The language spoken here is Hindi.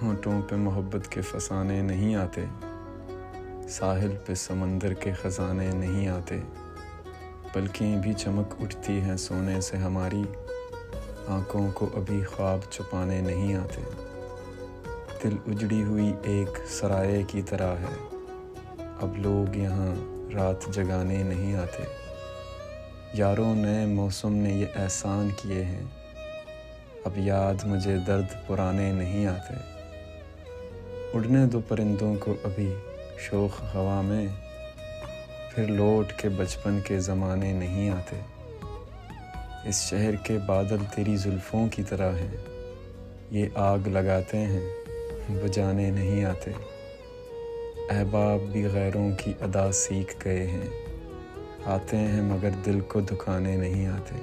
होंठों पे मोहब्बत के फसाने नहीं आते, साहिल पे समंदर के ख़ज़ाने नहीं आते। पलकें भी चमक उठती हैं सोने से हमारी, आँखों को अभी ख्वाब छुपाने नहीं आते। दिल उजड़ी हुई एक सराय की तरह है, अब लोग यहाँ रात जगाने नहीं आते। यारों नए मौसम ने ये एहसान किए हैं, अब याद मुझे दर्द पुराने नहीं आते। उड़ने दो परिंदों को अभी शोख हवा में, फिर लौट के बचपन के ज़माने नहीं आते। इस शहर के बादल तेरी जुल्फ़ों की तरह हैं, ये आग लगाते हैं बुझाने नहीं आते। अहबाब भी गैरों की अदा सीख गए हैं, आते हैं मगर दिल को दुखाने नहीं आते।